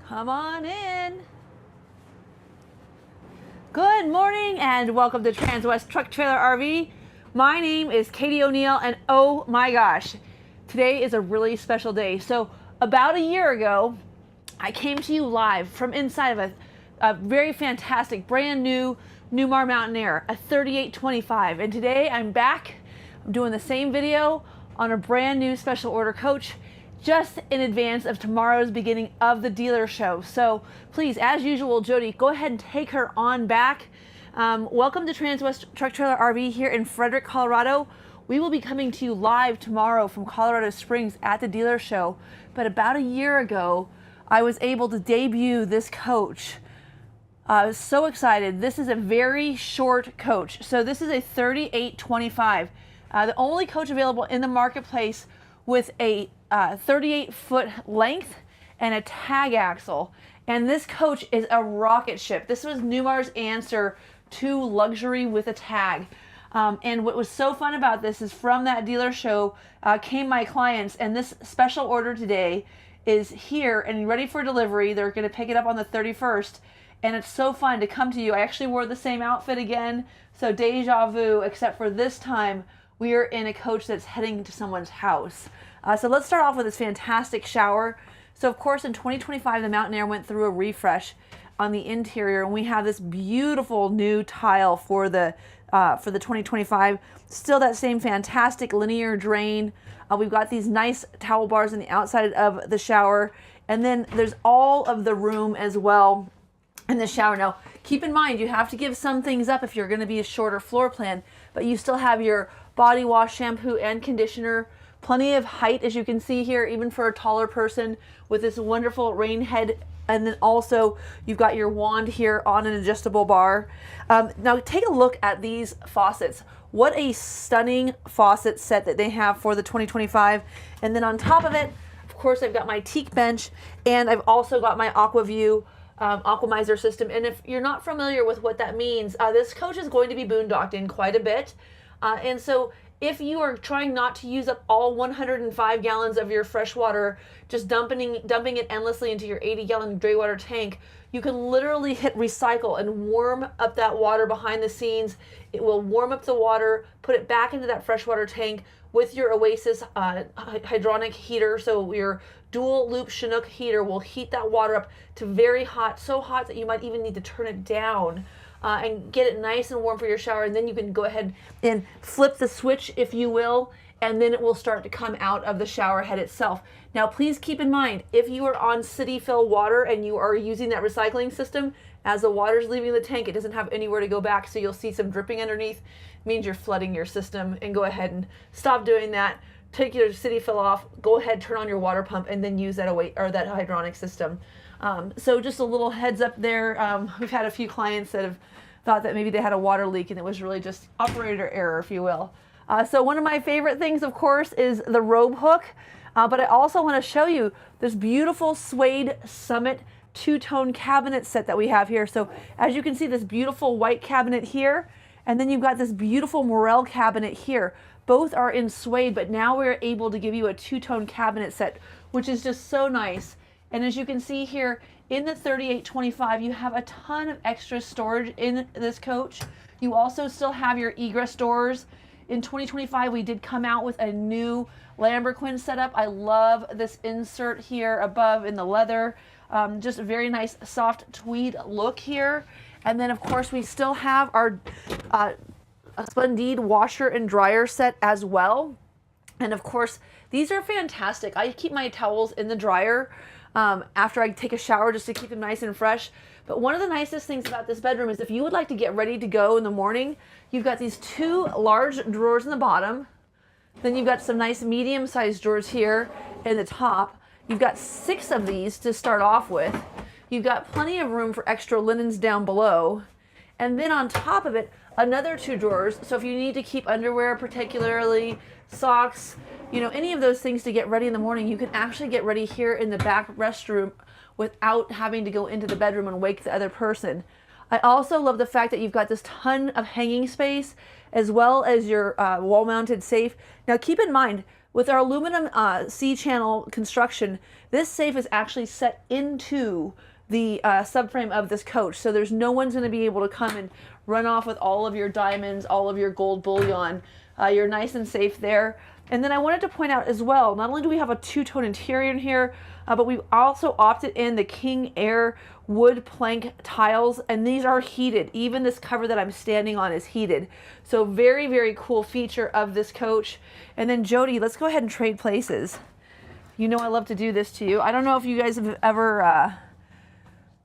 Come on in. Good morning and welcome to Transwest Truck Trailer RV. My name is Katie O'Neill and oh my gosh, today is a really special day. So about a year ago, I came to you live from inside of a very fantastic brand new Newmar Mountain Aire, a 3825. And today I'm back. I'm doing the same video on a brand new special order coach just in advance of tomorrow's beginning of the dealer show. So please, as usual, Jody, go ahead and take her on back. Welcome to Transwest Truck Trailer RV here in Frederick, Colorado. We will be coming to you live tomorrow from Colorado Springs at the dealer show. But about a year ago, I was able to debut this coach. I was so excited. This is a very short coach. So this is a 3825. The only coach available in the marketplace with a 38-foot length and a tag axle. And this coach is a rocket ship. This was Newmar's answer to luxury with a tag. And what was so fun about this is from that dealer show came my clients, and this special order today is here and ready for delivery. They're going to pick it up on the 31st. And it's so fun to come to you. I actually wore the same outfit again. So deja vu, except for this time we are in a coach that's heading to someone's house. So let's start off with this fantastic shower. So of course in 2025 the Mountain Aire went through a refresh on the interior, and we have this beautiful new tile for the 2025. Still that same fantastic linear drain. We've got these nice towel bars on the outside of the shower, and then there's all of the room as well in the shower. Now keep in mind you have to give some things up if you're going to be a shorter floor plan, but you still have your body wash, shampoo, and conditioner. Plenty of height, as you can see here, even for a taller person, with this wonderful rain head. And then also you've got your wand here on an adjustable bar. Now take a look at these faucets. What a stunning faucet set that they have for the 2025. And then on top of it, of course, I've got my teak bench, and I've also got my AquaView Aquamizer system. And if you're not familiar with what that means, this coach is going to be boondocked in quite a bit. And so if you are trying not to use up all 105 gallons of your fresh water, just dumping it endlessly into your 80-gallon gray water tank, you can literally hit recycle and warm up that water behind the scenes. It will warm up the water, put it back into that freshwater tank with your Oasis hydronic heater. So your dual loop Chinook heater will heat that water up to very hot, so hot that you might even need to turn it down. And get it nice and warm for your shower, and then you can go ahead and flip the switch, if you will, and then it will start to come out of the shower head itself. Now please keep in mind, if you are on city fill water and you are using that recycling system, as the water is leaving the tank, it doesn't have anywhere to go back, so you'll see some dripping underneath. It means you're flooding your system, and go ahead and stop doing that. Take your city fill off, go ahead, turn on your water pump, and then use that that hydronic system. So just a little heads up there. We've had a few clients that have thought that maybe they had a water leak, and it was really just operator error, if you will. So one of my favorite things, of course, is the robe hook. But I also want to show you this beautiful suede Summit two-tone cabinet set that we have here. So as you can see, this beautiful white cabinet here, and then you've got this beautiful Morel cabinet here. Both are in suede, but now we're able to give you a two-tone cabinet set, which is just so nice. And as you can see here, in the 3825, you have a ton of extra storage in this coach. You also still have your egress doors. In 2025, we did come out with a new Lamborghini setup. I love this insert here above in the leather. Just a very nice soft tweed look here. And then, of course, we still have our Splendide washer and dryer set as well. And, of course, these are fantastic. I keep my towels in the dryer after I take a shower just to keep them nice and fresh. But one of the nicest things about this bedroom is if you would like to get ready to go in the morning, you've got these two large drawers in the bottom. Then you've got some nice medium-sized drawers here in the top. You've got 6 of these to start off with. You've got plenty of room for extra linens down below. And then on top of it, another 2 drawers. So if you need to keep underwear, particularly socks, you know, any of those things to get ready in the morning, you can actually get ready here in the back restroom without having to go into the bedroom and wake the other person. I also love the fact that you've got this ton of hanging space as well as your wall-mounted safe. Now keep in mind, With our aluminum C-channel construction, this safe is actually set into the subframe of this coach. So there's no one's going to be able to come and run off with all of your diamonds, all of your gold bullion. You're nice and safe there. And then I wanted to point out as well, not only do we have a two-tone interior in here, but we've also opted in the King Air wood plank tiles, and these are heated. Even this cover that I'm standing on is heated. So very, very cool feature of this coach. And then Jody, let's go ahead and trade places. You know I love to do this to you. I don't know if you guys have ever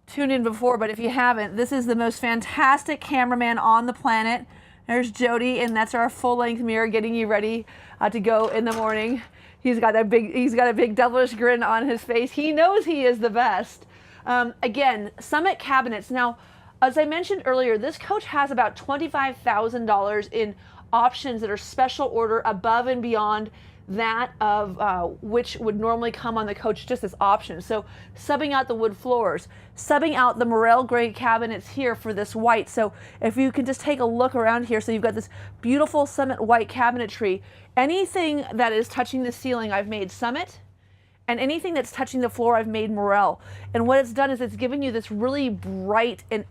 tuned in before, but if you haven't, this is the most fantastic cameraman on the planet. There's Jody, and that's our full-length mirror getting you ready to go in the morning. He's got a big devilish grin on his face. He knows he is the best. Again, Summit cabinets. Now, as I mentioned earlier, this coach has about $25,000 in options that are special order above and beyond that of which would normally come on the coach just as options. So subbing out the wood floors, subbing out the morel gray cabinets here for this white. So if you can just take a look around here, so you've got this beautiful Summit white cabinetry. Anything that is touching the ceiling, I've made Summit, and anything that's touching the floor, I've made morel. And what it's done is it's given you this really bright and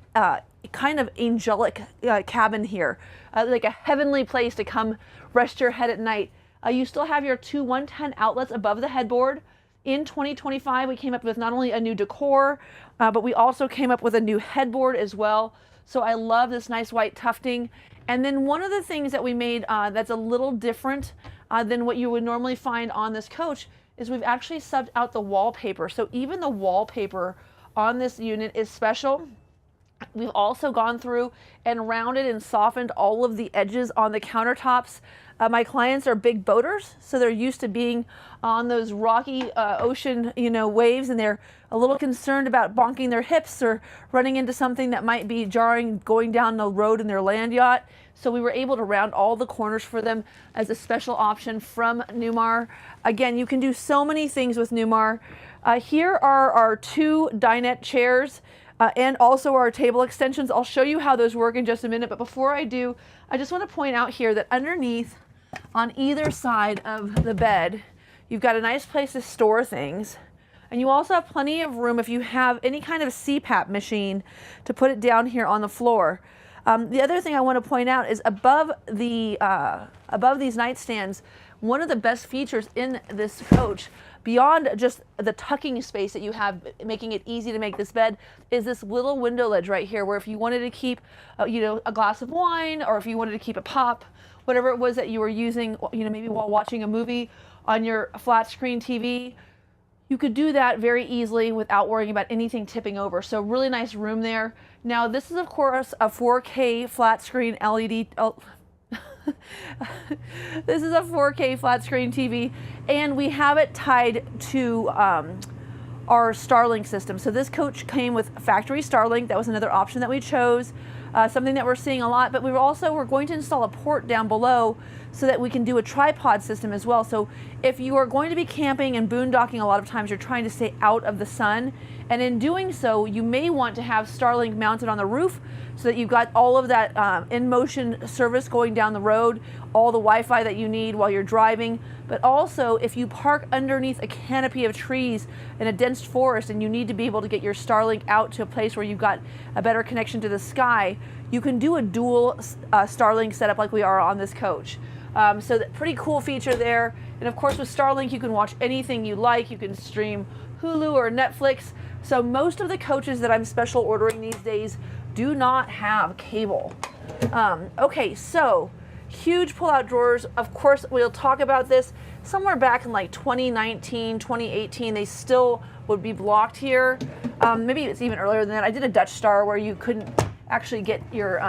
kind of angelic cabin here, like a heavenly place to come rest your head at night. You still have your two 110 outlets above the headboard. In 2025, we came up with not only a new decor, but we also came up with a new headboard as well. So I love this nice white tufting. And then one of the things that we made that's a little different than what you would normally find on this coach is we've actually subbed out the wallpaper. So even the wallpaper on this unit is special. We've also gone through and rounded and softened all of the edges on the countertops. My clients are big boaters, so they're used to being on those rocky ocean, waves, and they're a little concerned about bonking their hips or running into something that might be jarring going down the road in their land yacht. So we were able to round all the corners for them as a special option from Newmar. Again, you can do so many things with Newmar. Here are our two dinette chairs. And also our table extensions. I'll show you how those work in just a minute, but before I do, I just want to point out here that underneath, on either side of the bed, you've got a nice place to store things. And you also have plenty of room if you have any kind of CPAP machine to put it down here on the floor. The other thing I want to point out is above these nightstands, one of the best features in this coach, beyond just the tucking space that you have, making it easy to make this bed, is this little window ledge right here, where if you wanted to keep, a glass of wine, or if you wanted to keep a pop, whatever it was that you were using, maybe while watching a movie on your flat screen TV, you could do that very easily without worrying about anything tipping over. So really nice room there. Now this is of course a 4K flat screen LED. This is a 4K flat screen TV, and we have it tied to our Starlink system. So this coach came with factory Starlink. That was another option that we chose. Something that we're seeing a lot, but we're going to install a port down below so that we can do a tripod system as well. So if you are going to be camping and boondocking, a lot of times you're trying to stay out of the sun, and in doing so, you may want to have Starlink mounted on the roof so that you've got all of that in-motion service going down the road, all the Wi-Fi that you need while you're driving. But also, if you park underneath a canopy of trees in a dense forest and you need to be able to get your Starlink out to a place where you've got a better connection to the sky, you can do a dual Starlink setup like we are on this coach. So that pretty cool feature there. And of course with Starlink you can watch anything you like. You can stream Hulu or Netflix. So most of the coaches that I'm special ordering these days do not have cable. Okay, so huge pull-out drawers. Of course we'll talk about this somewhere back in like 2019, 2018. They still would be blocked here. Maybe it's even earlier than that. I did a Dutch Star where you couldn't actually get your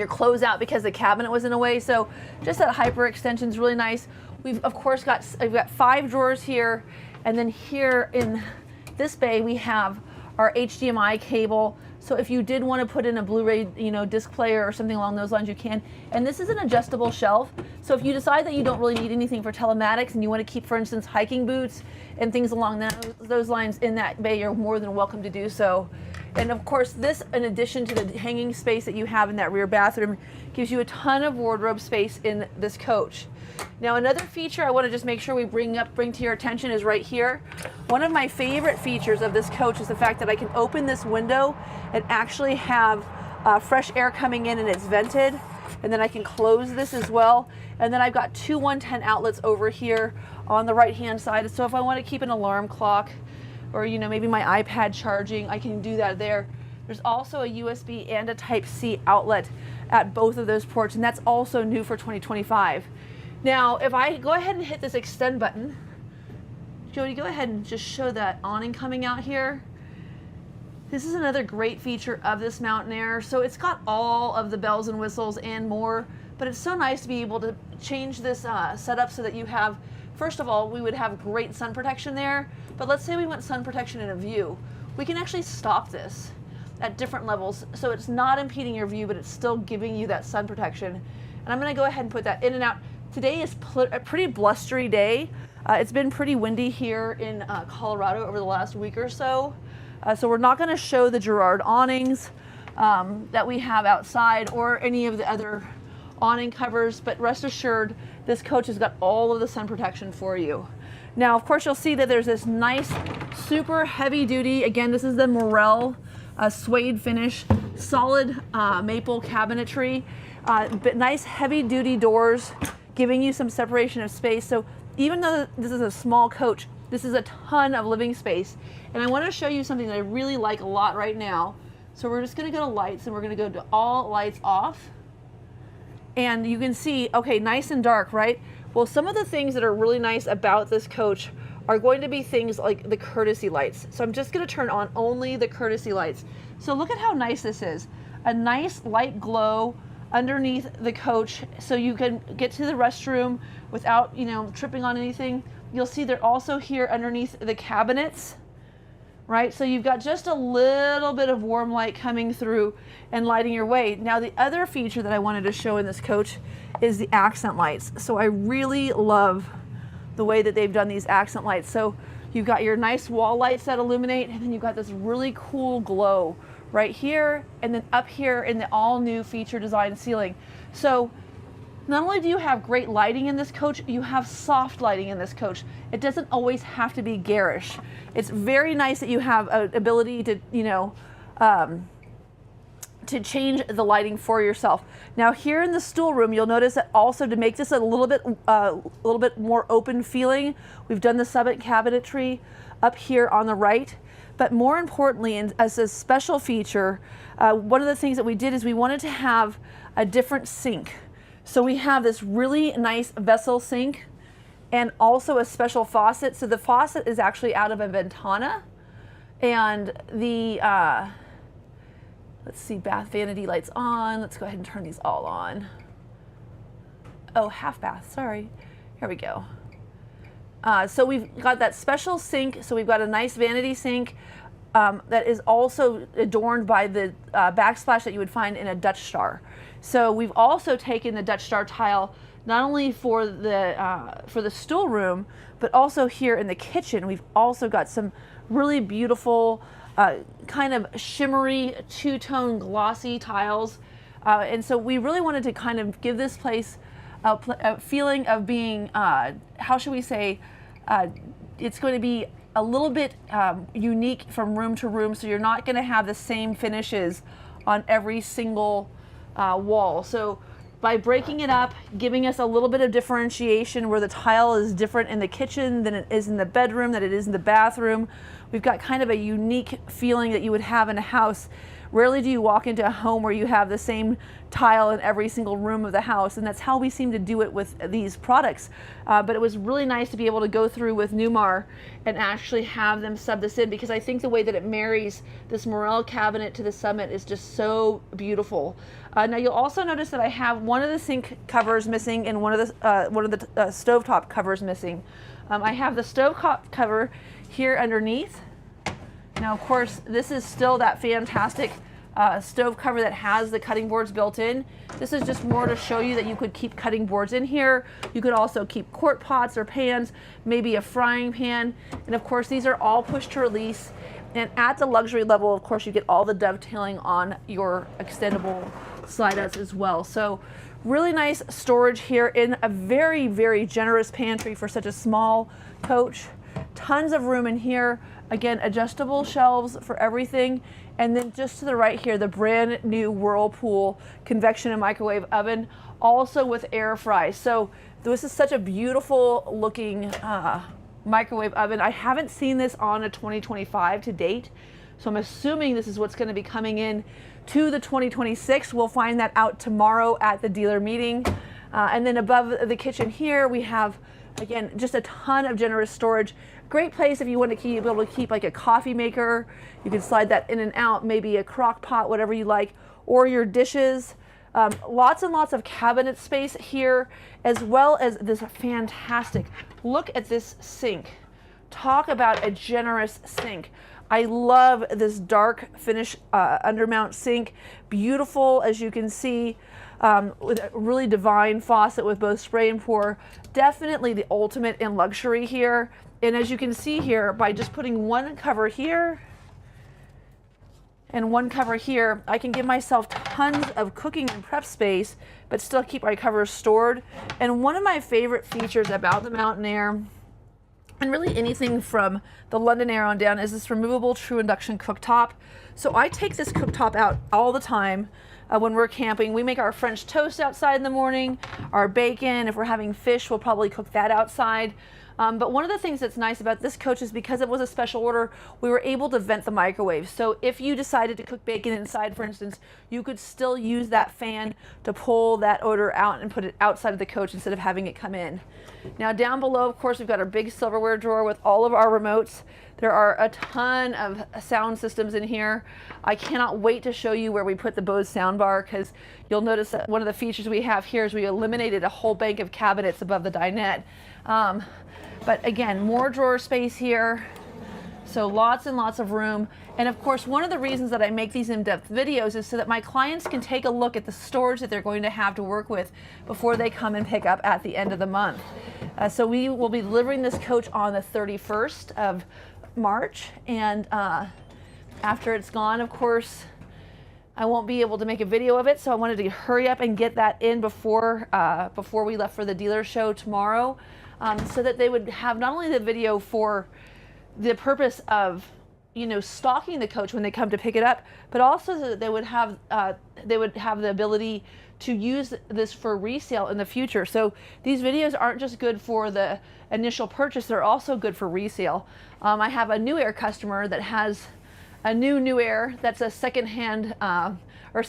clothes out because the cabinet was in the way. So just that hyper extension is really nice. We've of course got 5 drawers here, and then here in this bay we have our HDMI cable. So if you did want to put in a Blu-ray, disc player or something along those lines, you can. And this is an adjustable shelf. So if you decide that you don't really need anything for telematics and you want to keep, for instance, hiking boots and things along those lines in that bay, you're more than welcome to do so. And of course, this, in addition to the hanging space that you have in that rear bathroom, gives you a ton of wardrobe space in this coach. Now, another feature I want to just make sure we bring to your attention is right here. One of my favorite features of this coach is the fact that I can open this window and actually have fresh air coming in, and it's vented. And then I can close this as well. And then I've got two 110 outlets over here on the right-hand side. So if I want to keep an alarm clock, or maybe my iPad charging, I can do that there. There's also a USB and a Type-C outlet at both of those ports, and that's also new for 2025. Now, if I go ahead and hit this extend button, Jody, go ahead and just show that awning coming out here. This is another great feature of this Mountain Aire. So it's got all of the bells and whistles and more, but it's so nice to be able to change this setup so that you have, first of all, we would have great sun protection there, but let's say we want sun protection in a view. We can actually stop this at different levels, so it's not impeding your view, but it's still giving you that sun protection. And I'm gonna go ahead and put that in and out. Today is a pretty blustery day. It's been pretty windy here in Colorado over the last week or so. So we're not gonna show the Girard awnings that we have outside or any of the other awning covers, but rest assured, this coach has got all of the sun protection for you. Now, of course, you'll see that there's this nice, super heavy duty, again, this is the Morel suede finish, solid maple cabinetry, but nice heavy duty doors, giving you some separation of space. So even though this is a small coach, this is a ton of living space. And I want to show you something that I really like a lot right now. So we're just going to go to lights, and we're going to go to all lights off. And you can see, okay, nice and dark, right? Well, some of the things that are really nice about this coach are going to be things like the courtesy lights. So I'm just going to turn on only the courtesy lights. So look at how nice this is. A nice light glow underneath the coach, so you can get to the restroom without, tripping on anything. You'll see they're also here underneath the cabinets, right? So you've got just a little bit of warm light coming through and lighting your way. Now, the other feature that I wanted to show in this coach is the accent lights. So I really love the way that they've done these accent lights. So you've got your nice wall lights that illuminate, and then you've got this really cool glow right here, and then up here in the all new feature design ceiling. So not only do you have great lighting in this coach, you have soft lighting in this coach. It doesn't always have to be garish. It's very nice that you have an ability to, to change the lighting for yourself. Now, here in the stool room, you'll notice that also to make this a little bit more open feeling, we've done the summit cabinetry up here on the right. But more importantly, and as a special feature, one of the things that we did is we wanted to have a different sink. So we have this really nice vessel sink and also a special faucet. So the faucet is actually out of a Ventana, and the let's see, bath vanity lights on. Let's go ahead and turn these all on. Oh, half bath, sorry. Here we go. So we've got that special sink. So we've got a nice vanity sink that is also adorned by the backsplash that you would find in a Dutch Star. So we've also taken the Dutch Star tile not only for the stool room, but also here in the kitchen. We've also got some really beautiful kind of shimmery two-tone glossy tiles. And so we really wanted to kind of give this place a feeling of being, how should we say, it's going to be a little bit unique from room to room, so you're not going to have the same finishes on every single wall. So by breaking it up, giving us a little bit of differentiation where the tile is different in the kitchen than it is in the bedroom, than it is in the bathroom, we've got kind of a unique feeling that you would have in a house. Rarely do you walk into a home where you have the same tile in every single room of the house, and that's how we seem to do it with these products. But it was really nice to be able to go through with Newmar and actually have them sub this in, because I think the way that it marries this Morel cabinet to the Summit is just so beautiful. Now you'll also notice that I have one of the sink covers missing and one of the stovetop covers missing. I have the stovetop cover here underneath. Now, of course, this is still that fantastic stove cover that has the cutting boards built in. This is just more to show you that you could keep cutting boards in here. You could also keep quart pots or pans, maybe a frying pan. And of course, these are all push to release. And at the luxury level, of course, you get all the dovetailing on your extendable slide outs as well. So really nice storage here in a very, very generous pantry for such a small coach. Tons of room in here. Again, adjustable shelves for everything. And then just to the right here, the brand new Whirlpool convection and microwave oven, also with air fry. So this is such a beautiful looking microwave oven. I haven't seen this on a 2025 to date, so I'm assuming this is what's going to be coming in to the 2026. We'll find that out tomorrow at the dealer meeting. And then above the kitchen here, we have, again, just a ton of generous storage. Great place if you want to be able to keep like a coffee maker. You can slide that in and out, maybe a crock pot, whatever you like, or your dishes. Lots and lots of cabinet space here, as well as this fantastic, look at this sink. Talk about a generous sink. I love this dark finish undermount sink. Beautiful, as you can see, with a really divine faucet with both spray and pour. Definitely the ultimate in luxury here. And as you can see here, by just putting one cover here and one cover here, I can give myself tons of cooking and prep space, but still keep my covers stored. And one of my favorite features about the Mountain Aire, and really anything from the London Aire on down, is this removable True Induction cooktop. So I take this cooktop out all the time when we're camping. We make our French toast outside in the morning, our bacon. If we're having fish, we'll probably cook that outside. But one of the things that's nice about this coach is because it was a special order, we were able to vent the microwave. So if you decided to cook bacon inside, for instance, you could still use that fan to pull that odor out and put it outside of the coach instead of having it come in. Now down below, of course, we've got our big silverware drawer with all of our remotes. There are a ton of sound systems in here. I cannot wait to show you where we put the Bose soundbar, because you'll notice that one of the features we have here is we eliminated a whole bank of cabinets above the dinette. But again, more drawer space here. So lots and lots of room. And of course, one of the reasons that I make these in-depth videos is so that my clients can take a look at the storage that they're going to have to work with before they come and pick up at the end of the month. So we will be delivering this coach on the 31st of March. And after it's gone, of course, I won't be able to make a video of it. So I wanted to hurry up and get that in before we left for the dealer show tomorrow. So that they would have not only the video for the purpose of, you know, stocking the coach when they come to pick it up, but also so that they would have the ability to use this for resale in the future. So these videos aren't just good for the initial purchase, they're also good for resale. I have a New Aire customer that has a New Aire that's a second-hand, or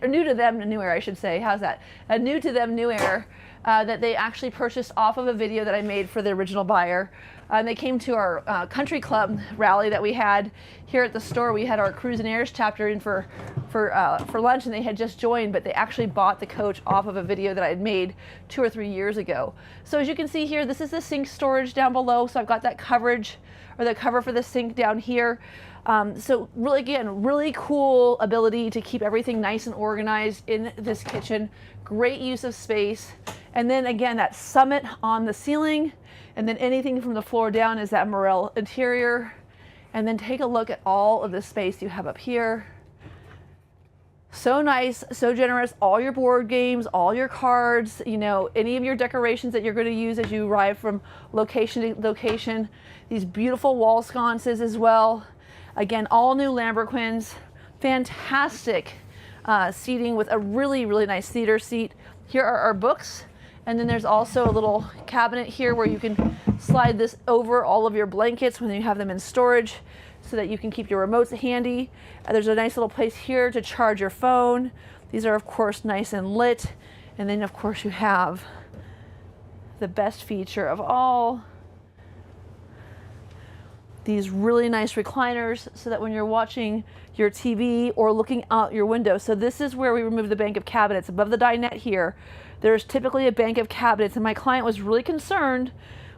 new to them New Aire, I should say. How's that? A new to them New Aire that they actually purchased off of a video that I made for the original buyer. And they came to our country club rally that we had here at the store. We had our Cruise and Airs chapter in for lunch, and they had just joined, but they actually bought the coach off of a video that I had made 2 or 3 years ago. So as you can see here, this is the sink storage down below. So I've got that coverage, or the cover for the sink down here. So really, again, really cool ability to keep everything nice and organized in this kitchen. Great use of space. And then again, that summit on the ceiling, and then anything from the floor down is that Morel interior. And then take a look at all of the space you have up here. So nice, so generous. All your board games, all your cards, you know, any of your decorations that you're going to use as you arrive from location to location. These beautiful wall sconces as well. Again, all new lambrequins. Fantastic seating with a really, really nice theater seat. Here are our books. And then there's also a little cabinet here where you can slide this over all of your blankets when you have them in storage, so that you can keep your remotes handy. There's a nice little place here to charge your phone. These are, of course, nice and lit. And then, of course, you have the best feature of all, these really nice recliners, so that when you're watching your TV or looking out your window. So this is where we remove the bank of cabinets. Above the dinette here, there's typically a bank of cabinets, and my client was really concerned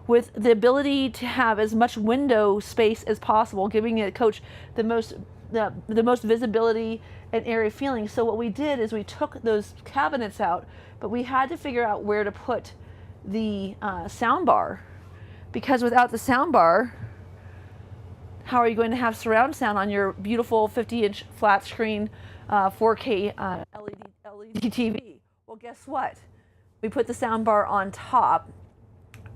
with the ability to have as much window space as possible, giving the coach the most the most visibility and airy feeling. So what we did is we took those cabinets out, but we had to figure out where to put the sound bar, because without the sound bar, how are you going to have surround sound on your beautiful 50-inch flat screen 4K LED TV? Well, guess what? We put the sound bar on top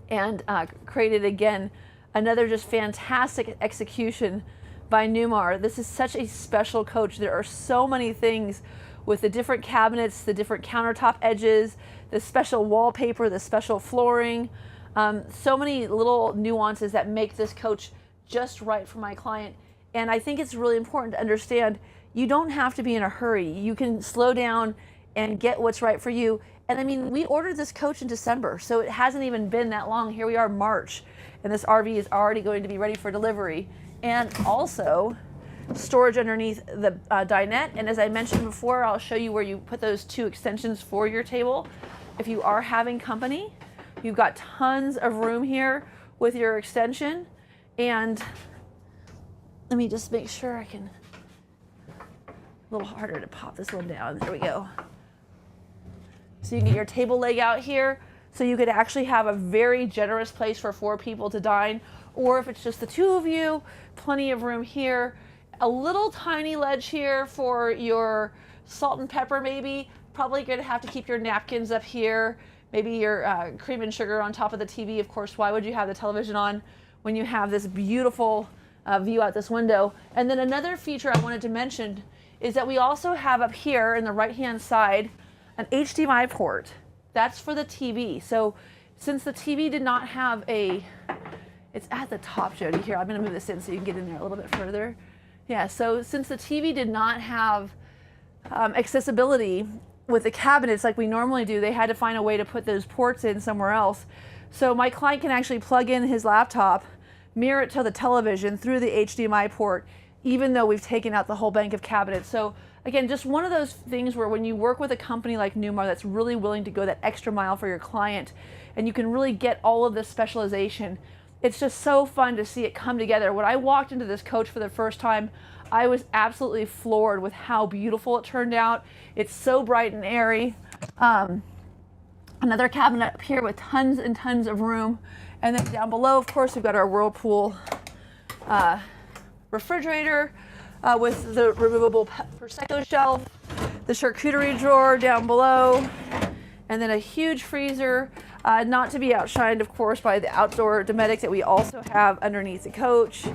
and created, again, another just fantastic execution by Newmar. This is such a special coach. There are so many things with the different cabinets, the different countertop edges, the special wallpaper, the special flooring, so many little nuances that make this coach just right for my client. And I think it's really important to understand you don't have to be in a hurry. You can slow down and get what's right for you. And I mean, we ordered this coach in December, so it hasn't even been that long. Here we are, March, and this RV is already going to be ready for delivery. And also storage underneath the dinette. And as I mentioned before, I'll show you where you put those 2 extensions for your table. If you are having company, you've got tons of room here with your extension. And let me just make sure I can, a little harder to pop this one down. There we go. So you can get your table leg out here, so you could actually have a very generous place for 4 people to dine. Or if it's just the 2 of you, plenty of room here. A little tiny ledge here for your salt and pepper maybe. Probably going to have to keep your napkins up here. Maybe your cream and sugar on top of the TV. Of course, why would you have the television on when you have this beautiful view out this window? And then another feature I wanted to mention is that we also have up here in the right-hand side an HDMI port. That's for the TV. So since the TV did not have it's at the top, Jody. Here, I'm going to move this in so you can get in there a little bit further. Yeah, so since the TV did not have accessibility with the cabinets like we normally do, they had to find a way to put those ports in somewhere else. So my client can actually plug in his laptop, mirror it to the television through the HDMI port, even though we've taken out the whole bank of cabinets. So again, just one of those things where when you work with a company like Newmar that's really willing to go that extra mile for your client, and you can really get all of this specialization, it's just so fun to see it come together. When I walked into this coach for the first time, I was absolutely floored with how beautiful it turned out. It's so bright and airy. Another cabinet up here with tons and tons of room. And then down below, of course, we've got our Whirlpool refrigerator with the removable Prosecco shelf, the charcuterie drawer down below, and then a huge freezer, not to be outshined, of course, by the outdoor Domestics that we also have underneath the coach.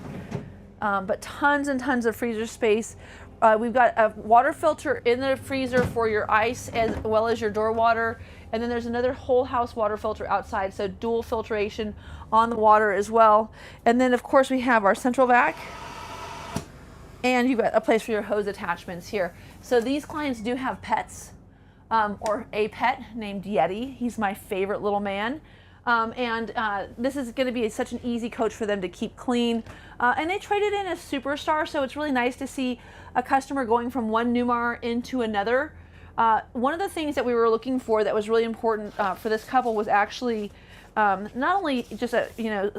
But tons and tons of freezer space. We've got a water filter in the freezer for your ice as well as your door water. And then there's another whole house water filter outside, so dual filtration on the water as well. And then, of course, we have our central vac. And you've got a place for your hose attachments here. So these clients do have pets, or a pet named Yeti. He's my favorite little man. This is going to be such an easy coach for them to keep clean. And they traded in a Superstar, so it's really nice to see a customer going from one Newmar into another. One of the things that we were looking for that was really important for this couple was actually not only just a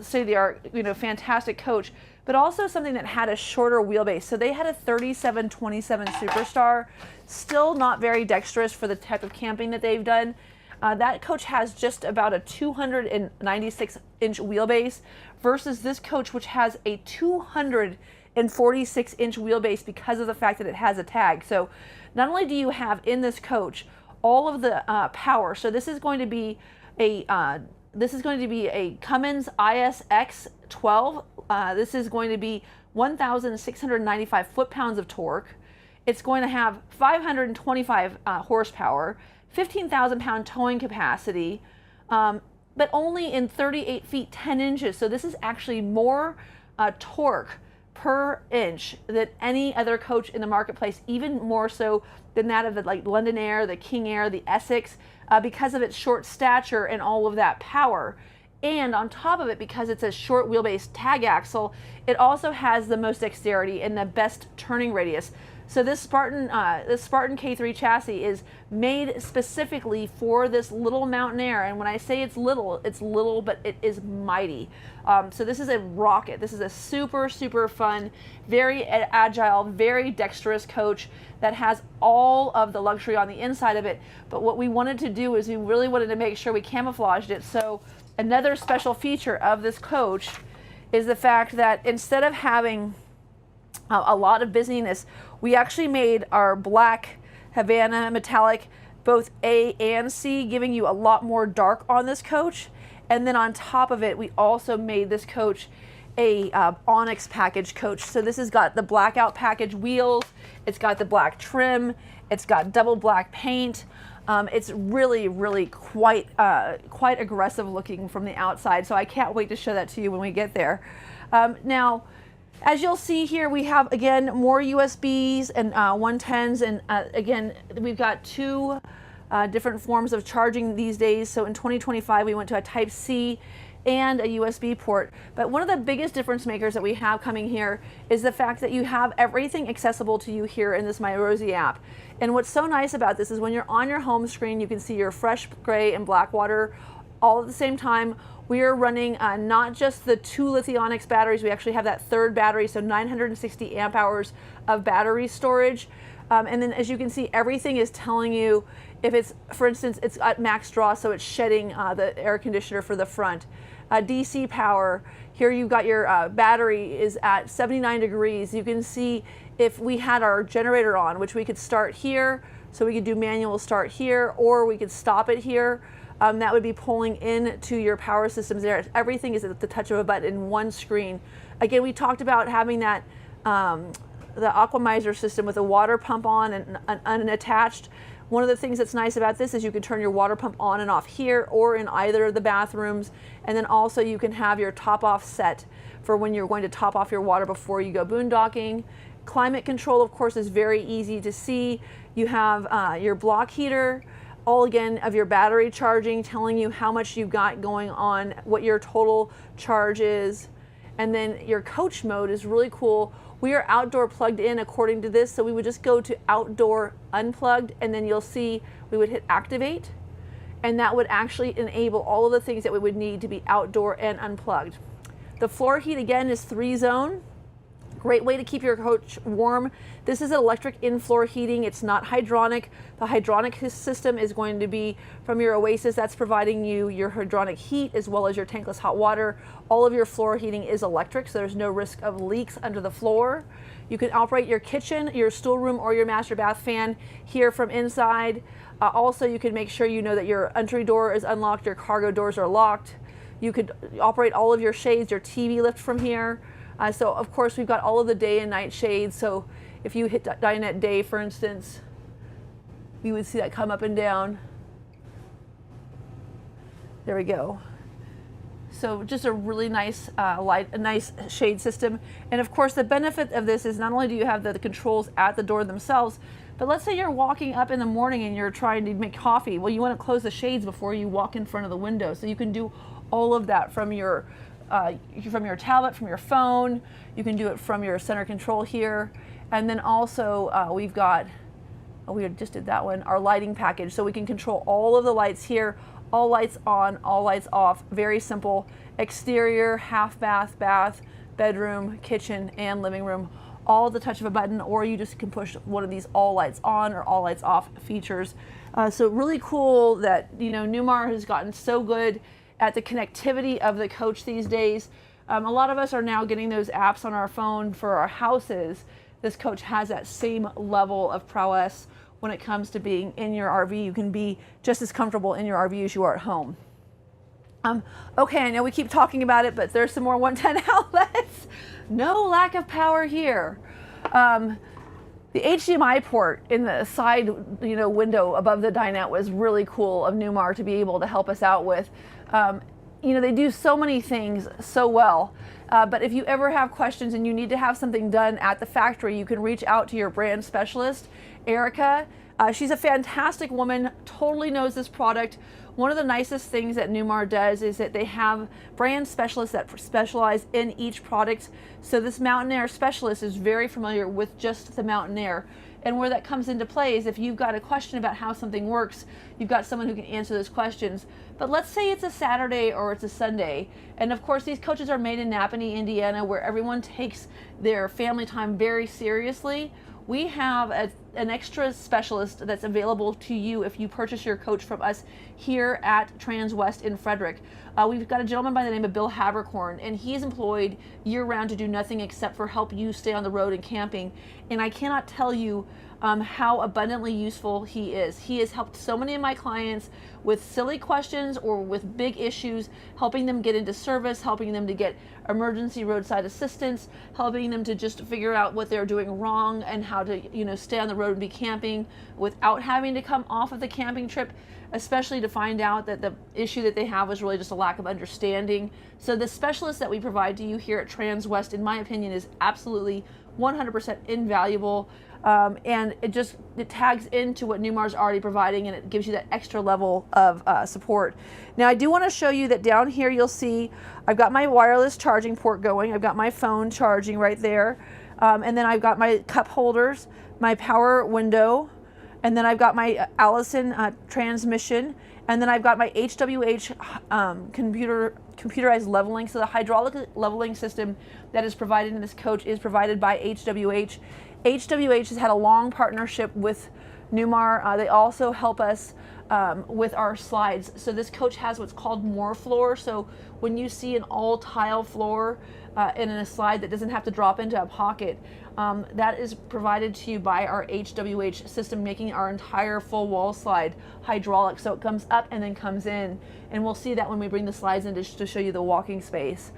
state-of-the-art fantastic coach, but also something that had a shorter wheelbase. So they had a 37/27 Superstar, still not very dexterous for the type of camping that they've done. That coach has just about a 296-inch wheelbase versus this coach, which has a 246-inch wheelbase because of the fact that it has a tag. So not only do you have in this coach all of the power, so this is going to be a Cummins X12. This is going to be 1,695 foot-pounds of torque. It's going to have 525 horsepower, 15,000-pound towing capacity, but only in 38 feet 10 inches. So this is actually more torque per inch than any other coach in the marketplace, even more so than that of the London Aire, the King Aire, the Essex, because of its short stature and all of that power. And on top of it, because it's a short wheelbase tag axle, it also has the most dexterity and the best turning radius. So this Spartan K3 chassis is made specifically for this little Mountain Aire. And when I say it's little, but it is mighty. So this is a rocket. This is a super, super fun, very agile, very dexterous coach that has all of the luxury on the inside of it. But what we wanted to do is we really wanted to make sure we camouflaged it. So another special feature of this coach is the fact that instead of having a lot of busyness, we actually made our black Havana metallic both A and C, giving you a lot more dark on this coach. And then on top of it, we also made this coach a Onyx package coach. So this has got the Blackout package wheels, it's got the black trim, it's got double black paint. It's really, really quite aggressive looking from the outside. So I can't wait to show that to you when we get there. Now, as you'll see here, we have, again, more USBs and 110s. And again, we've got two different forms of charging these days. So in 2025, we went to a Type-C and a USB port. But one of the biggest difference makers that we have coming here is the fact that you have everything accessible to you here in this My Rosie app. And what's so nice about this is when you're on your home screen, you can see your fresh gray and black water all at the same time. We are running not just the 2 Onyx batteries, we actually have that third battery, so 960 amp hours of battery storage. And then as you can see, everything is telling you if it's, for instance, it's at max draw, so it's shedding the air conditioner for the front. DC power, here you've got your battery is at 79 degrees. You can see if we had our generator on, which we could start here, so we could do manual start here, or we could stop it here. That would be pulling into your power systems there. Everything is at the touch of a button in one screen. Again, we talked about having that the Aquamizer system with a water pump on and unattached. One of the things that's nice about this is you can turn your water pump on and off here or in either of the bathrooms. And then also you can have your top off set for when you're going to top off your water before you go boondocking. Climate control, of course, is very easy to see. You have your block heater, all again of your battery charging, telling you how much you've got going on, what your total charge is. And then your coach mode is really cool. We are outdoor plugged in according to this, so we would just go to outdoor unplugged, and then you'll see we would hit activate, and that would actually enable all of the things that we would need to be outdoor and unplugged. The floor heat again is 3-zone. Great way to keep your coach warm. This is electric in-floor heating. It's not hydronic. The hydronic system is going to be from your Oasis. That's providing you your hydronic heat as well as your tankless hot water. All of your floor heating is electric, so there's no risk of leaks under the floor. You can operate your kitchen, your stool room, or your master bath fan here from inside. Also, you can make sure you know that your entry door is unlocked, your cargo doors are locked. You could operate all of your shades, your TV lift from here. So of course we've got all of the day and night shades. So if you hit dinette day, for instance, you would see that come up and down. There we go. So just a really nice light, a nice shade system. And of course the benefit of this is not only do you have the controls at the door themselves, but let's say you're walking up in the morning and you're trying to make coffee. Well, you want to close the shades before you walk in front of the window. So you can do all of that from your tablet, from your phone. You can do it from your center control here. And then also we've got, we just did that one, our lighting package. So we can control all of the lights here, all lights on, all lights off. Very simple. Exterior, half bath, bath, bedroom, kitchen, and living room, all at the touch of a button, or you just can push one of these all lights on or all lights off features. So really cool that, you know, Newmar has gotten so good at the connectivity of the coach these days. A lot of us are now getting those apps on our phone for our houses. This coach has that same level of prowess when it comes to being in your RV. You can be just as comfortable in your RV as you are at home. Okay, I know we keep talking about it, but there's some more 110 outlets. No lack of power here. The HDMI port in the side, window above the dinette was really cool of Newmar to be able to help us out with. They do so many things so well, but if you ever have questions and you need to have something done at the factory, you can reach out to your brand specialist, Erica. She's a fantastic woman, totally knows this product. One of the nicest things that Newmar does is that they have brand specialists that specialize in each product. So this Mountain Aire specialist is very familiar with just the Mountain Aire. And where that comes into play is if you've got a question about how something works, you've got someone who can answer those questions. But let's say it's a Saturday or it's a Sunday. And of course, these coaches are made in Napanee, Indiana, where everyone takes their family time very seriously. We have an extra specialist that's available to you if you purchase your coach from us here at Transwest in Frederick. We've got a gentleman by the name of Bill Havercorn, and he's employed year-round to do nothing except for help you stay on the road and camping. And I cannot tell you how abundantly useful he is. He has helped so many of my clients with silly questions or with big issues, helping them get into service, helping them to get emergency roadside assistance, helping them to just figure out what they're doing wrong and how to, stay on the road and be camping without having to come off of the camping trip, especially to find out that the issue that they have was really just a lack of understanding. So the specialist that we provide to you here at Transwest, in my opinion, is absolutely 100% invaluable. And it tags into what Newmar's already providing, and it gives you that extra level of support. Now I do want to show you that down here you'll see I've got my wireless charging port going, I've got my phone charging right there, and then I've got my cup holders, my power window, and then I've got my Allison transmission, and then I've got my HWH computerized leveling. So the hydraulic leveling system that is provided in this coach is provided by HWH. HWH has had a long partnership with Newmar. They also help us with our slides. So this coach has what's called more floor. So when you see an all tile floor in a slide that doesn't have to drop into a pocket, that is provided to you by our HWH system, making our entire full wall slide hydraulic. So it comes up and then comes in. And we'll see that when we bring the slides in to show you the walking space.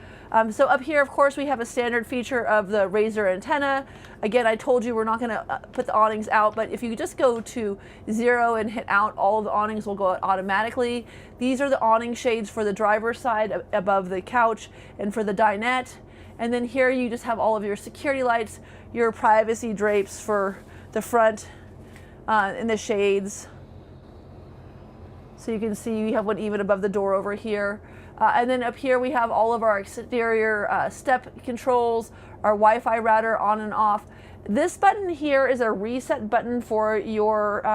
So up here, of course, we have a standard feature of the Razor antenna. Again, I told you we're not going to put the awnings out, but if you just go to 0 and hit out, all of the awnings will go out automatically. These are the awning shades for the driver's side above the couch and for the dinette. And then here you just have all of your security lights, your privacy drapes for the front and the shades. So you can see we have one even above the door over here. And then up here we have all of our exterior step controls, our Wi-Fi router on and off. This button here is a reset button for your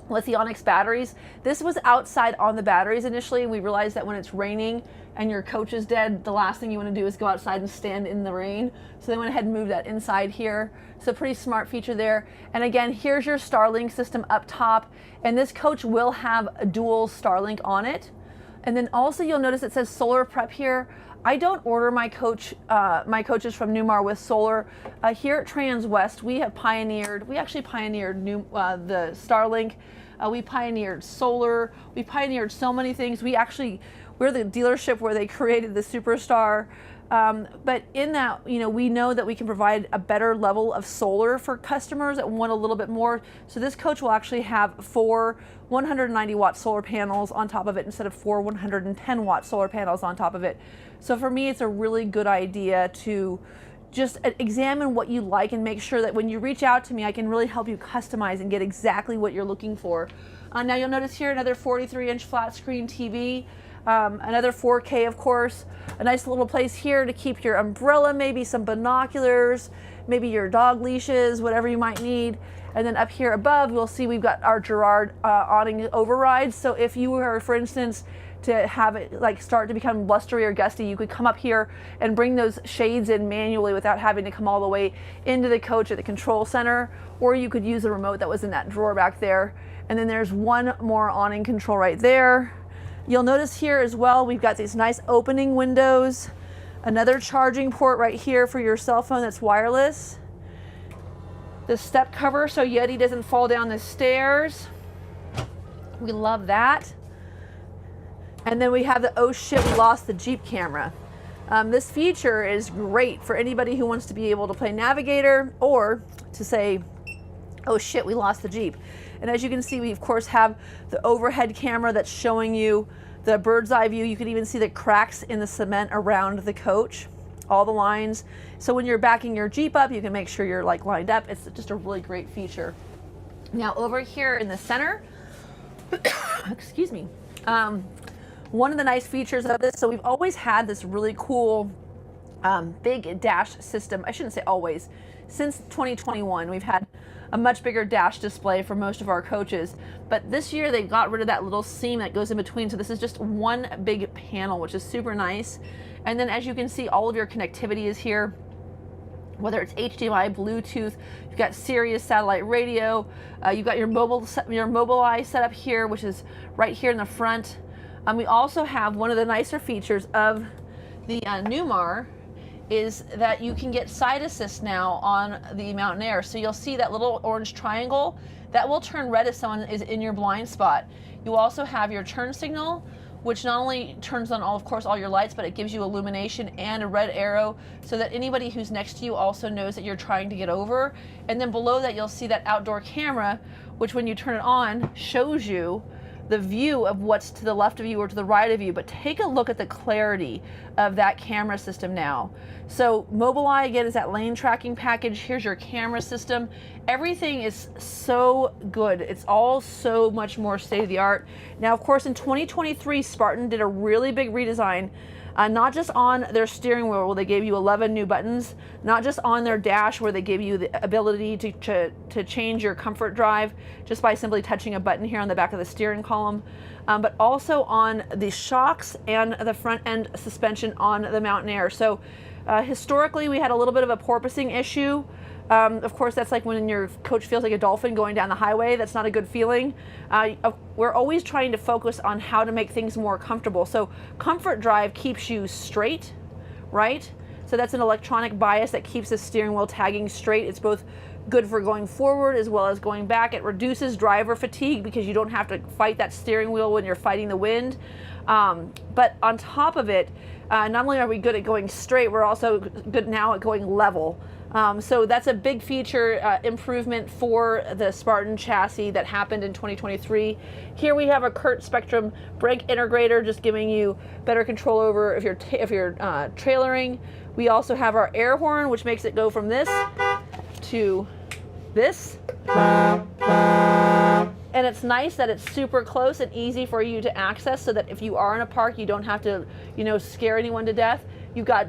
Onyx batteries. This was outside on the batteries initially, and we realized that when it's raining and your coach is dead, the last thing you want to do is go outside and stand in the rain. So they went ahead and moved that inside here. So pretty smart feature there. And again, here's your Starlink system up top, and this coach will have a dual Starlink on it. And then also you'll notice it says solar prep here. I don't order my coaches from Newmar with solar. Here at Transwest, we actually pioneered the Starlink. We pioneered solar. We pioneered so many things. We're the dealership where they created the Superstar. But in that, we know that we can provide a better level of solar for customers that want a little bit more. So this coach will actually have 4 190 watt solar panels on top of it instead of 4 110 watt solar panels on top of it. So for me, it's a really good idea to just examine what you like and make sure that when you reach out to me, I can really help you customize and get exactly what you're looking for. Now you'll notice here another 43-inch flat screen TV. Another 4K, of course, a nice little place here to keep your umbrella, maybe some binoculars, maybe your dog leashes, whatever you might need. And then up here above, you'll see we've got our Girard awning overrides. So if you were, for instance, to have it start to become blustery or gusty, you could come up here and bring those shades in manually without having to come all the way into the coach at the control center, or you could use the remote that was in that drawer back there. And then there's one more awning control right there. You'll notice here as well, we've got these nice opening windows, another charging port right here for your cell phone that's wireless, the step cover so Yeti doesn't fall down the stairs. We love that. And then we have the oh shit, we lost the Jeep camera. This feature is great for anybody who wants to be able to play Navigator or to say, oh shit, we lost the Jeep. And as you can see, we of course have the overhead camera that's showing you the bird's eye view. You can even see the cracks in the cement around the coach, all the lines. So when you're backing your Jeep up, you can make sure you're lined up. It's just a really great feature. Now over here in the center, excuse me, One of the nice features of this, so we've always had this really cool big dash system. I shouldn't say always. Since 2021, we've had a much bigger dash display for most of our coaches. But this year they got rid of that little seam that goes in between. So this is just one big panel, which is super nice. And then as you can see, all of your connectivity is here. Whether it's HDMI, Bluetooth, you've got Sirius satellite radio, you've got your Mobileye set up here, which is right here in the front. We also have one of the nicer features of the Newmar is that you can get side assist now on the Mountain Aire. So you'll see that little orange triangle that will turn red if someone is in your blind spot. You also have your turn signal, which not only turns on of course all your lights, but it gives you illumination and a red arrow so that anybody who's next to you also knows that you're trying to get over. And then below that you'll see that outdoor camera, which when you turn it on shows you the view of what's to the left of you or to the right of you. But take a look at the clarity of that camera system now. So Mobileye again is that lane tracking package. Here's your camera system. Everything is so good. It's all so much more state of the art. Now, of course, in 2023, Spartan did a really big redesign. Not just on their steering wheel where they gave you 11 new buttons, not just on their dash where they give you the ability to change your comfort drive just by simply touching a button here on the back of the steering column, but also on the shocks and the front end suspension on the Mountain Aire. So historically we had a little bit of a porpoising issue. Of course, that's like when your coach feels like a dolphin going down the highway. That's not a good feeling. We're always trying to focus on how to make things more comfortable. So comfort drive keeps you straight, right? So that's an electronic bias that keeps the steering wheel tagging straight. It's both good for going forward as well as going back. It reduces driver fatigue because you don't have to fight that steering wheel when you're fighting the wind. But on top of it, not only are we good at going straight, we're also good now at going level. So that's a big feature improvement for the Spartan chassis that happened in 2023. Here we have a Kurt Spectrum brake integrator, just giving you better control over if you're trailering. We also have our air horn, which makes it go from this to this. And it's nice that it's super close and easy for you to access so that if you are in a park, you don't have to, scare anyone to death. You've got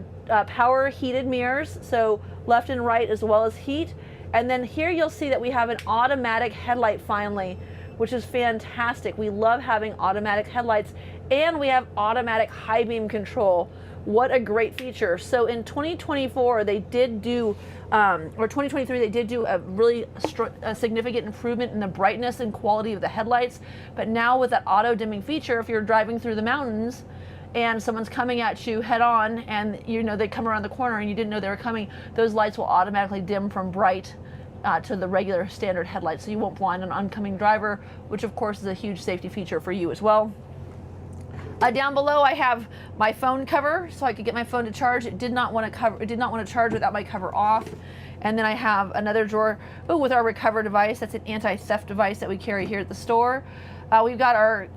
power heated mirrors, so left and right as well as heat. And then here you'll see that we have an automatic headlight finally, which is fantastic. We love having automatic headlights, and we have automatic high beam control. What a great feature. So in 2024, they did do, or 2023, they did do a really significant improvement in the brightness and quality of the headlights. But now with that auto dimming feature, if you're driving through the mountains and someone's coming at you head on and they come around the corner and you didn't know they were coming, those lights will automatically dim from bright to the regular standard headlights, so you won't blind an oncoming driver, which of course is a huge safety feature for you as well. Down below I have my phone cover, so I could get my phone to charge. It did not want to charge without my cover off. And then I have another drawer with our recover device. That's an anti-theft device that we carry here at the store. We've got our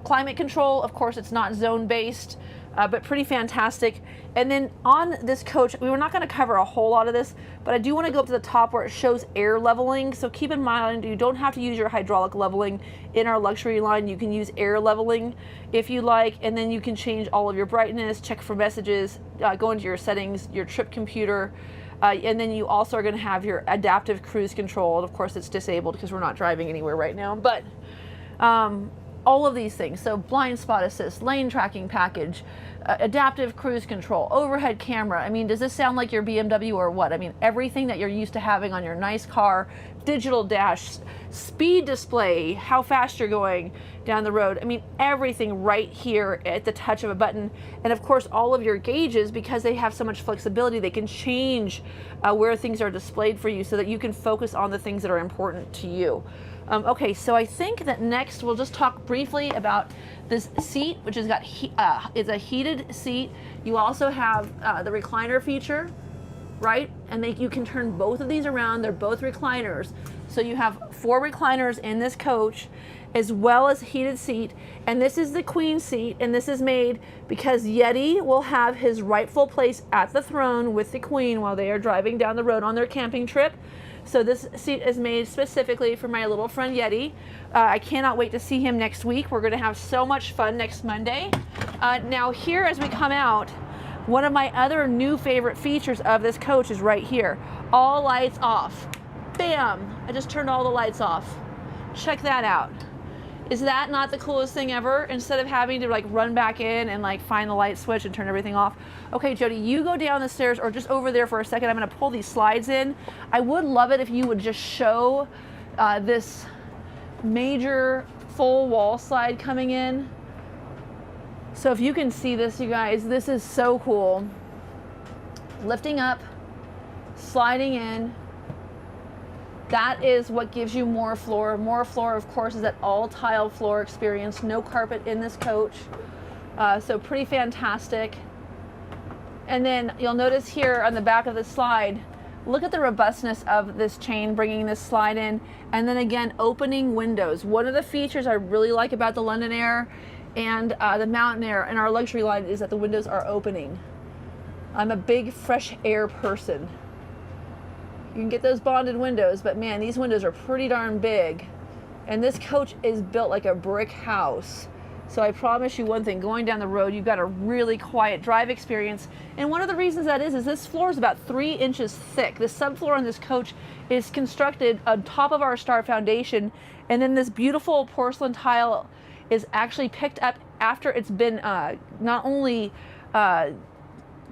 climate control. Of course, it's not zone based, but pretty fantastic. And then on this coach, we were not going to cover a whole lot of this, but I do want to go up to the top where it shows air leveling. So keep in mind, you don't have to use your hydraulic leveling in our luxury line. You can use air leveling if you like, and then you can change all of your brightness, check for messages, go into your settings, your trip computer, and then you also are going to have your adaptive cruise control. And of course, it's disabled because we're not driving anywhere right now, but all of these things. So blind spot assist, lane tracking package, adaptive cruise control, overhead camera. I mean, does this sound like your BMW or what? I mean, everything that you're used to having on your nice car, digital dash, speed display, how fast you're going down the road. I mean, everything right here at the touch of a button. And of course, all of your gauges, because they have so much flexibility, they can change where things are displayed for you so that you can focus on the things that are important to you. Okay, so I think that next we'll just talk briefly about this seat, which has got it's a heated seat. You also have the recliner feature. right? And you can turn both of these around. They're both recliners. So you have 4 recliners in this coach, as well as heated seat. And this is the queen seat, and this is made because Yeti will have his rightful place at the throne with the queen while they are driving down the road on their camping trip. So this seat is made specifically for my little friend Yeti. I cannot wait to see him next week. We're gonna have so much fun next Monday. Now here, as we come out, one of my other new favorite features of this coach is right here. All lights off. Bam! I just turned all the lights off. Check that out. Is that not the coolest thing ever? Instead of having to like run back in and like find the light switch and turn everything off. Okay, Jody, you go down the stairs or just over there for a second. I'm gonna pull these slides in. I would love it if you would just show this major full wall slide coming in. So if you can see this, you guys, this is so cool. Lifting up, sliding in. That is what gives you more floor. More floor, of course, is that all tile floor experience. No carpet in this coach. So pretty fantastic. And then you'll notice here on the back of the slide, look at the robustness of this chain bringing this slide in. And then again, opening windows. One of the features I really like about the London Aire and the Mountain Aire and our luxury line is that the windows are opening. I'm a big fresh air person. You can get those bonded windows, but man, these windows are pretty darn big. And this coach is built like a brick house. So I promise you one thing, going down the road, you've got a really quiet drive experience. And one of the reasons that is this floor is about 3 inches thick. The subfloor on this coach is constructed on top of our star foundation. And then this beautiful porcelain tile is actually picked up after it's been not only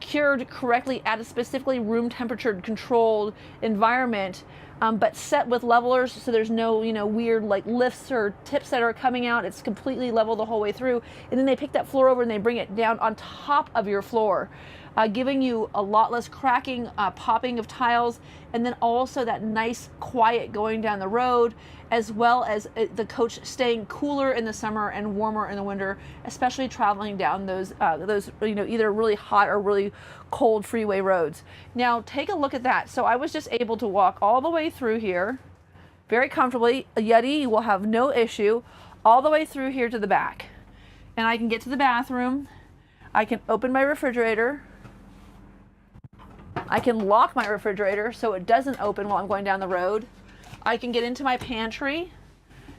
cured correctly at a specifically room temperature controlled environment, but set with levelers, so there's no weird like lifts or tips that are coming out. It's completely level the whole way through, and then they pick that floor over and they bring it down on top of your floor, giving you a lot less cracking, popping of tiles, and then also that nice quiet going down the road, as well as the coach staying cooler in the summer and warmer in the winter, especially traveling down those either really hot or really cold freeway roads. Now take a look at that. So I was just able to walk all the way through here very comfortably. A Yeti will have no issue all the way through here to the back. And I can get to the bathroom. I can open my refrigerator. I can lock my refrigerator so it doesn't open while I'm going down the road. I can get into my pantry.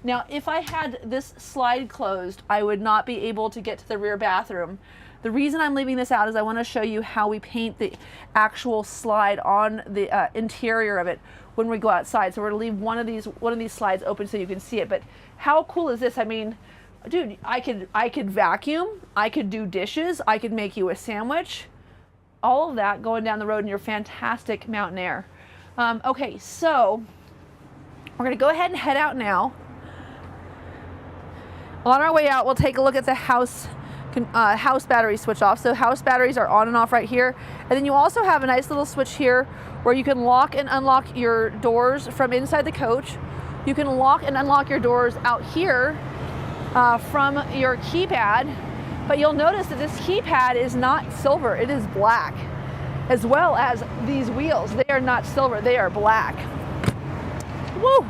Now, if I had this slide closed, I would not be able to get to the rear bathroom. The reason I'm leaving this out is I want to show you how we paint the actual slide on the interior of it when we go outside. So we're going to leave one of these slides open so you can see it. But how cool is this? I mean, dude, I could vacuum, I could do dishes, I could make you a sandwich. All of that going down the road in your fantastic Mountain Aire. Okay, so we're going to go ahead and head out now. On our way out, we'll take a look at the house battery switch off. So house batteries are on and off right here. And then you also have a nice little switch here where you can lock and unlock your doors from inside the coach. You can lock and unlock your doors out here from your keypad. But you'll notice that this keypad is not silver, it is black. As well as these wheels, they are not silver, they are black. Woo!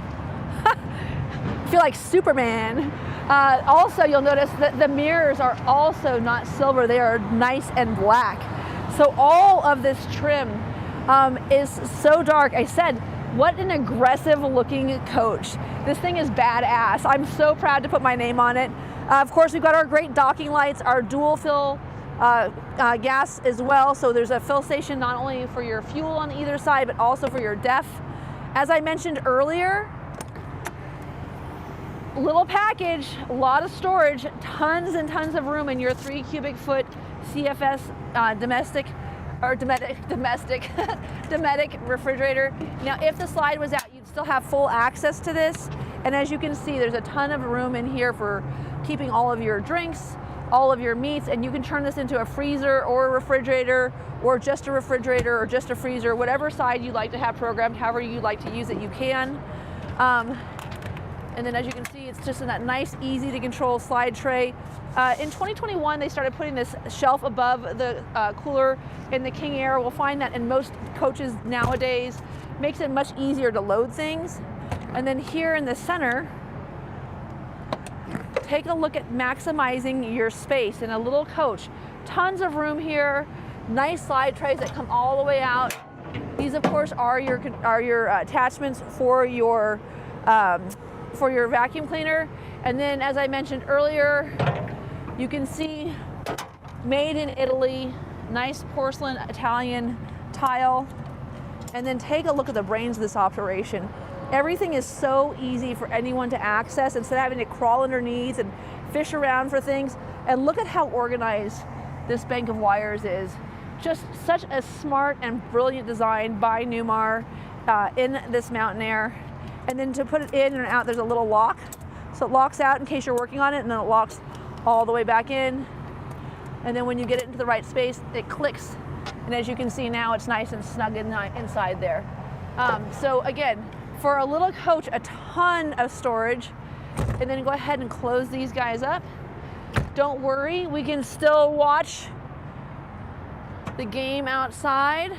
I feel like Superman. Also, you'll notice that the mirrors are also not silver, they are nice and black. So all of this trim is so dark. I said, what an aggressive looking coach. This thing is badass. I'm so proud to put my name on it. Of course, we've got our great docking lights, our dual fill gas as well. So there's a fill station not only for your fuel on either side, but also for your DEF. As I mentioned earlier, little package, a lot of storage, tons and tons of room in your 3 cubic foot CFS domestic refrigerator. Now, if the slide was out, you'd still have full access to this. And as you can see, there's a ton of room in here for keeping all of your drinks, all of your meats, and you can turn this into a freezer or a refrigerator or just a refrigerator or just a freezer, whatever side you'd like to have programmed, however you'd like to use it, you can. And then as you can see, it's just in that nice, easy to control slide tray. In 2021, they started putting this shelf above the cooler in the King Aire. We'll find that in most coaches nowadays. Makes it much easier to load things. And then here in the center, take a look at maximizing your space in a little coach. Tons of room here, nice slide trays that come all the way out. These, of course, are your attachments for your vacuum cleaner. And then, as I mentioned earlier, you can see made in Italy, nice porcelain Italian tile. And then take a look at the brains of this operation. Everything is so easy for anyone to access instead of having to crawl underneath and fish around for things. And look at how organized this bank of wires is. Just such a smart and brilliant design by Newmar in this Mountain Aire. And then to put it in and out, there's a little lock. So it locks out in case you're working on it, and then it locks all the way back in. And then when you get it into the right space, it clicks. And as you can see now, it's nice and snug inside there. So again, for a little coach, a ton of storage. And then go ahead and close these guys up. Don't worry, we can still watch the game outside.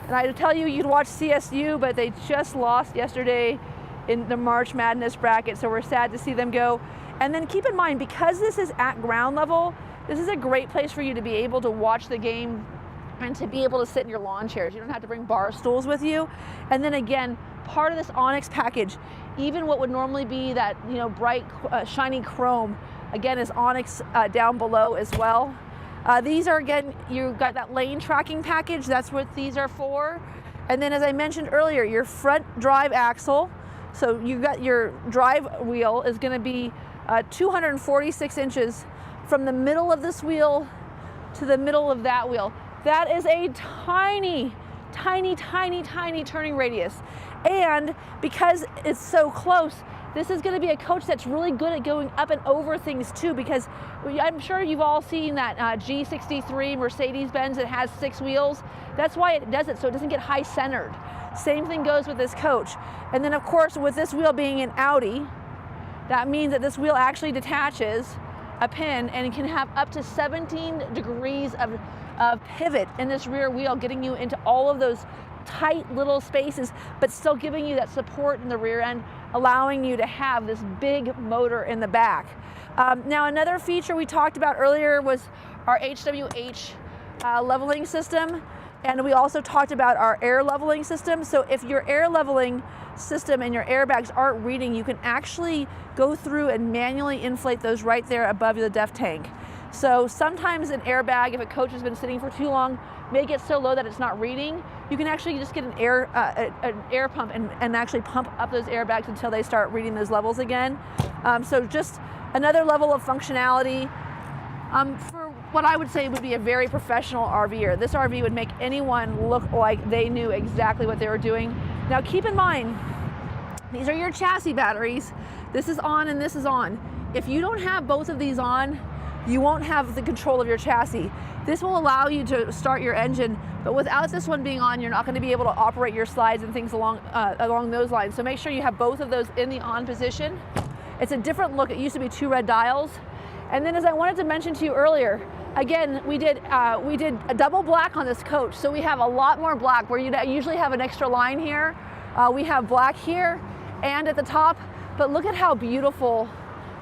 And I tell you, you'd watch CSU, but they just lost yesterday in the March Madness bracket, so we're sad to see them go. And then keep in mind, because this is at ground level, this is a great place for you to be able to watch the game and to be able to sit in your lawn chairs. You don't have to bring bar stools with you. And then again, part of this Onyx package, even what would normally be that bright, shiny chrome, again is Onyx down below as well. These are, again, you've got that lane tracking package. That's what these are for. And then, as I mentioned earlier, your front drive axle. So you've got your drive wheel is going to be 246 inches from the middle of this wheel to the middle of that wheel. That is a tiny, tiny, tiny, tiny turning radius. And because it's so close, this is going to be a coach that's really good at going up and over things too, because I'm sure you've all seen that G63 Mercedes-Benz that has 6 wheels. That's why it does it, so it doesn't get high centered. Same thing goes with this coach. And then of course, with this wheel being an Audi, that means that this wheel actually detaches a pin and it can have up to 17 degrees of pivot in this rear wheel, getting you into all of those tight little spaces, but still giving you that support in the rear end, allowing you to have this big motor in the back. Now, another feature we talked about earlier was our HWH leveling system, and we also talked about our air leveling system. So if your air leveling system and your airbags aren't reading, you can actually go through and manually inflate those right there above the DEF tank. So sometimes an airbag, if a coach has been sitting for too long, may get so low that it's not reading. You can actually just get an air pump and actually pump up those airbags until they start reading those levels again. So just another level of functionality for what I would say would be a very professional RVer. This RV would make anyone look like they knew exactly what they were doing. Now keep in mind, these are your chassis batteries. This is on and this is on. If you don't have both of these on, you won't have the control of your chassis. This will allow you to start your engine, but without this one being on, you're not going to be able to operate your slides and things along those lines. So make sure you have both of those in the on position. It's a different look. It used to be 2 red dials. And then, as I wanted to mention to you earlier, again, we did a double black on this coach. So we have a lot more black where you usually have an extra line here. We have black here and at the top, but look at how beautiful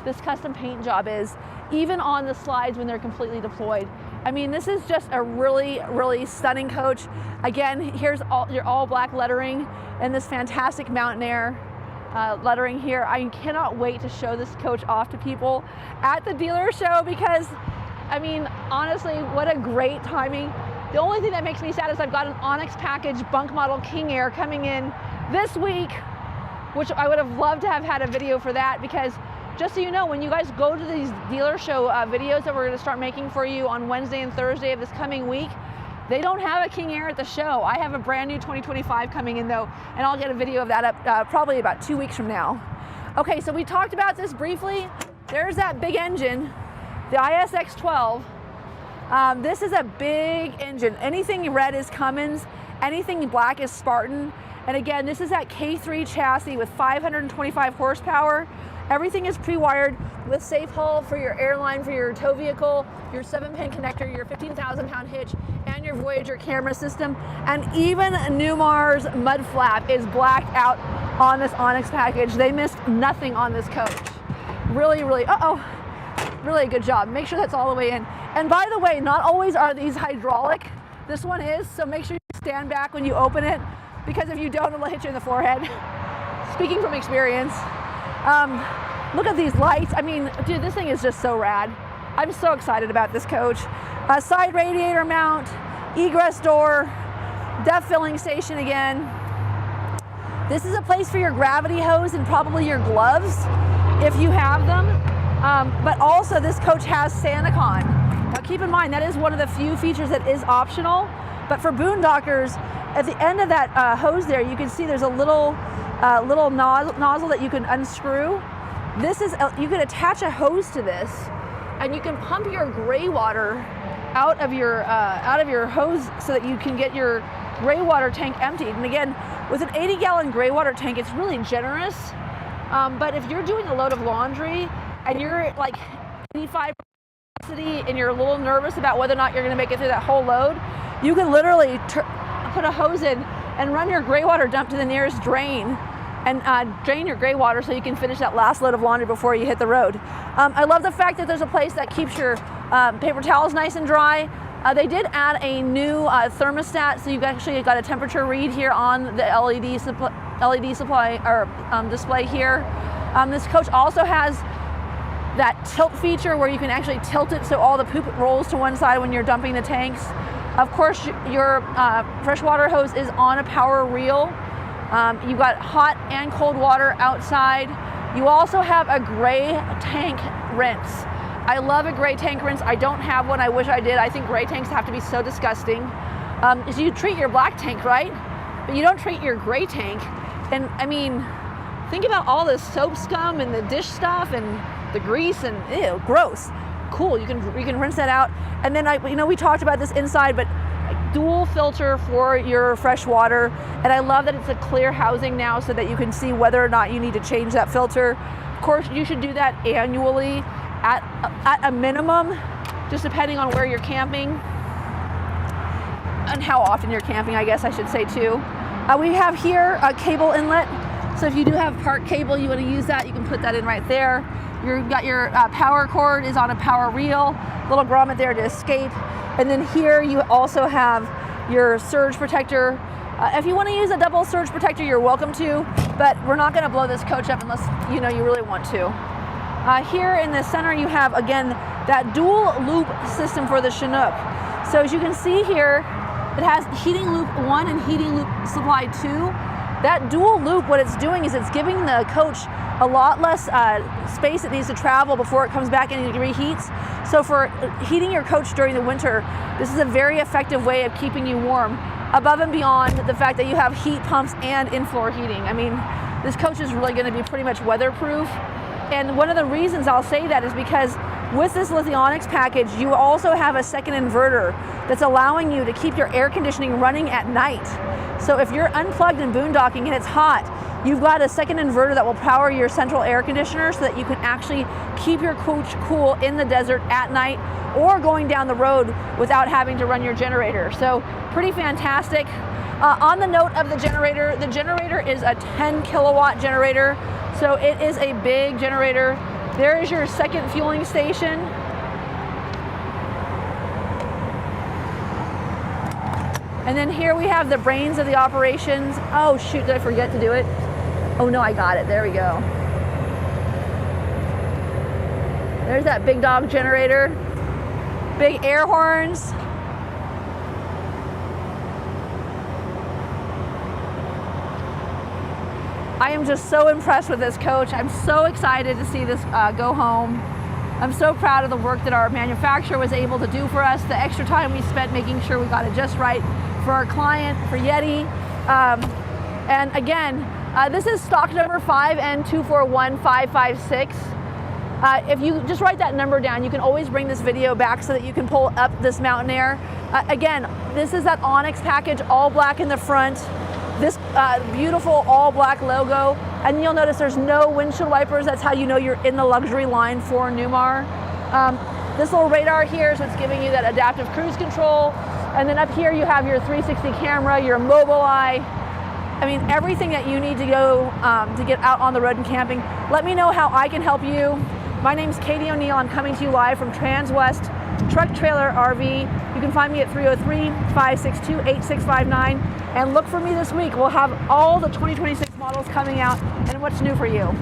this custom paint job is, even on the slides when they're completely deployed. I mean, this is just a really, really stunning coach. Again, here's your all black lettering and this fantastic Mountain Aire lettering here. I cannot wait to show this coach off to people at the dealer show because, I mean, honestly, what a great timing. The only thing that makes me sad is I've got an Onyx package bunk model King Aire coming in this week, which I would have loved to have had a video for that, because just so you know, when you guys go to these dealer show videos that we're going to start making for you on Wednesday and Thursday of this coming week, they don't have a King Aire at the show. I have a brand new 2025 coming in though, and I'll get a video of that up probably about 2 weeks from now. Okay, so we talked about this briefly. There's that big engine, the X12. This is a big engine. Anything red is Cummins, Anything black is Spartan. And again, this is that K3 chassis with 525 horsepower. Everything is pre-wired with safe hull for your airline, for your tow vehicle, your 7-pin connector, your 15,000-pound hitch, and your Voyager camera system. And even Newmar's mud flap is blacked out on this Onyx package. They missed nothing on this coach. Really, really, really a good job. Make sure that's all the way in. And by the way, not always are these hydraulic. This one is, so make sure you stand back when you open it, because if you don't, it'll hit you in the forehead. Speaking from experience. Look at these lights. I mean, dude, this thing is just so rad. I'm so excited about this coach. Side radiator mount, egress door, depth filling station again. This is a place for your gravity hose and probably your gloves, if you have them. But also this coach has SantaCon. Now keep in mind, that is one of the few features that is optional. But for boondockers, at the end of that hose there, you can see there's a little nozzle that you can unscrew. This is, you can attach a hose to this, and you can pump your gray water out of your hose so that you can get your gray water tank emptied. And again, with an 80-gallon gray water tank, it's really generous. But if you're doing a load of laundry and you're like 85 capacity and you're a little nervous about whether or not you're going to make it through that whole load, you can literally put a hose in and run your gray water dump to the nearest drain and drain your gray water so you can finish that last load of laundry before you hit the road. I love the fact that there's a place that keeps your paper towels nice and dry. They did add a new thermostat, so you've actually got a temperature read here on the LED display here. This coach also has that tilt feature where you can actually tilt it so all the poop rolls to one side when you're dumping the tanks. Of course, your freshwater hose is on a power reel. You've got hot and cold water outside. You also have a gray tank rinse. I love a gray tank rinse. I don't have one. I wish I did. I think gray tanks have to be so disgusting. So you treat your black tank, right? But you don't treat your gray tank. And I mean, think about all the soap scum and the dish stuff and the grease and ew, gross. Cool, you can rinse that out. And then we talked about this inside, but dual filter for your fresh water. And I love that it's a clear housing now so that you can see whether or not you need to change that filter. Of course, you should do that annually at a minimum, just depending on where you're camping and how often you're camping, I guess I should say too. We have here a cable inlet. So if you do have park cable, you want to use that, you can put that in right there. You've got your power cord is on a power reel, little grommet there to escape. And then here you also have your surge protector. If you want to use a double surge protector, you're welcome to, but we're not going to blow this coach up unless you really want to. Here in the center you have, again, that dual loop system for the Chinook. So as you can see here, it has heating loop 1 and heating loop supply 2. That dual loop, what it's doing is it's giving the coach a lot less space it needs to travel before it comes back in and reheats. So for heating your coach during the winter, this is a very effective way of keeping you warm, above and beyond the fact that you have heat pumps and in-floor heating. I mean, this coach is really going to be pretty much weatherproof. And one of the reasons I'll say that is because with this Lithionics package, you also have a second inverter that's allowing you to keep your air conditioning running at night. So if you're unplugged and boondocking and it's hot, you've got a second inverter that will power your central air conditioner so that you can actually keep your coach cool in the desert at night or going down the road without having to run your generator. So pretty fantastic. On the note of the generator is a 10 kilowatt generator. So it is a big generator. There is your second fueling station. And then here we have the brains of the operations. Oh shoot, did I forget to do it? Oh no, I got it, there we go. There's that big dog generator. Big air horns. I am just so impressed with this coach. I'm so excited to see this go home. I'm so proud of the work that our manufacturer was able to do for us, the extra time we spent making sure we got it just right for our client, for Yeti. And again, this is stock number 5N241556. If you just write that number down, you can always bring this video back so that you can pull up this Mountain Aire. Again, this is that Onyx package, all black in the front, this beautiful all black logo, and you'll notice there's no windshield wipers. That's how you know you're in the luxury line for Newmar. This little radar here is what's giving you that adaptive cruise control, and then up here you have your 360 camera, your Mobileye. I mean, everything that you need to go to get out on the road and camping. Let me know how I can help you. My name's Katie O'Neill. I'm coming to you live from Transwest Truck Trailer RV. You can find me at 303-562-8659 and look for me this week. We'll have all the 2026 models coming out and what's new for you.